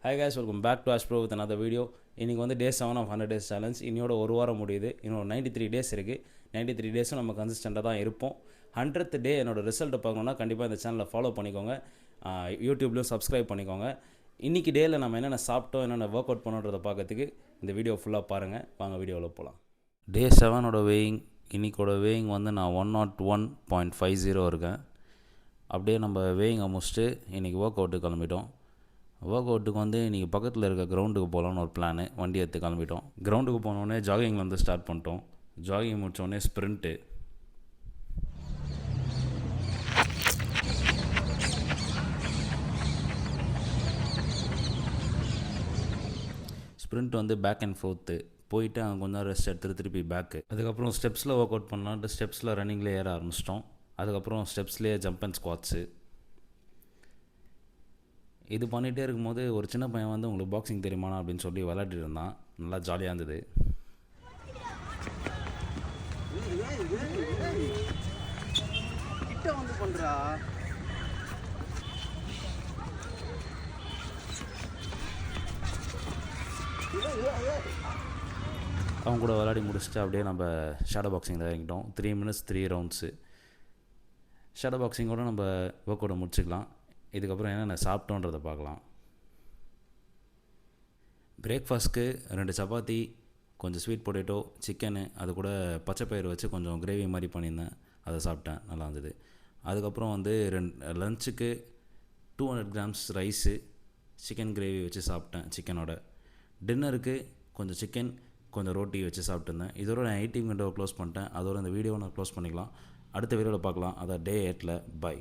Hi guys, welcome back to Ash Pro with another video. இன்றைக்கி வந்து டே 7 of 100 days challenge. இன்னையோட ஒரு வாரம் முடியுது. இன்னும் 93 days இருக்குது. 93 டேஸும் நம்ம கன்சிஸ்டண்ட்டாக தான் இருப்போம். 100th டே என்னோடய ரிசல்ட்டை பார்க்கணுன்னா கண்டிப்பாக இந்த சேனலை ஃபாலோ பண்ணிக்கோங்க. யூடியூப்லேயும் சப்ஸ்கிரைப் பண்ணிக்கோங்க. இன்றைக்கி டேயில் நம்ம என்னென்ன சாப்பிட்டோம், என்னென்ன ஒர்க் அவுட் பண்ணுறதை பார்க்கறதுக்கு இந்த வீடியோ ஃபுல்லாக பாருங்கள். வாங்க வீடியோவில் போகலாம். டே 7ஓட வேயிங், இன்றைக்கோட வேயிங் வந்து நான் 101.50 இருக்கேன். அப்படியே நம்ம வேயிங்கை முடிச்சுட்டு இன்றைக்கி ஒர்க் அவுட்டு கிளம்பிட்டோம். ஒர்க் அவுட்டுக்கு வந்து இன்றைக்கி பக்கத்தில் இருக்க கிரவுண்டுக்கு போகலான்னு ஒரு பிளானு. வண்டி எடுத்து கிளம்பிட்டோம். கிரவுண்டுக்கு போனோடனே ஜாகிங்லேருந்து ஸ்டார்ட் பண்ணிட்டோம். ஜாகிங் முடித்தோடனே ஸ்ப்ரிண்ட்டு. ஸ்ப்ரிண்ட் வந்து பேக் அண்ட் ஃபோர்த்து போயிட்டு அங்கே கொஞ்ச நேரம் ரெஸ்ட் எடுத்துகிட்டு திருப்பி பேக்கு. அதுக்கப்புறம் ஸ்டெப்ஸில் ஒர்க் அவுட் பண்ணலான்ட்டு ஸ்டெப்ஸில் ரன்னிங்லேயே ஏற ஆரம்பிச்சிட்டோம். அதுக்கப்புறம் ஸ்டெப்ஸ்லேயே ஜம்ப் அண்ட் ஸ்குவாட்ஸு. இது பண்ணிகிட்டே இருக்கும்போது ஒரு சின்ன பையன் வந்து உங்களுக்கு பாக்ஸிங் தெரியுமாண்ணா அப்படின்னு சொல்லி விளையாடிட்டு இருந்தான். நல்லா ஜாலியாக இருந்தது. அவங்க கூட விளையாடி முடிச்சுட்டு அப்படியே நம்ம ஷேடோ பாக்ஸிங்கில் இறங்கிட்டோம். 3 minutes 3 rounds. ஷேடோ பாக்ஸிங்கோட நம்ம ஒர்க் அவுட்டை முடிச்சுக்கலாம். இதுக்கப்புறம் என்னென்ன சாப்பிட்டோன்றதை பார்க்கலாம். பிரேக்ஃபாஸ்ட்க்கு 2 சப்பாத்தி, கொஞ்சம் ஸ்வீட் பொட்டேட்டோ, சிக்கனு, அது கூட பச்சைப்பயிறு வச்சு கொஞ்சம் கிரேவி மாதிரி பண்ணியிருந்தேன். அதை சாப்பிட்டேன், நல்லா இருந்தது. அதுக்கப்புறம் வந்து லஞ்சுக்கு 200 grams ரைஸு, சிக்கன் கிரேவி வச்சு சாப்பிட்டேன் சிக்கனோட. டின்னருக்கு கொஞ்சம் சிக்கன், கொஞ்சம் ரோட்டி வச்சு சாப்பிட்டுருந்தேன். இதோட நான் 18 minute க்ளோஸ் பண்ணிட்டேன். அதோட இந்த வீடியோவை நான் க்ளோஸ் பண்ணிக்கலாம். அடுத்த வீடியோவில் பார்க்கலாம். அதான் டே 8ல். பை.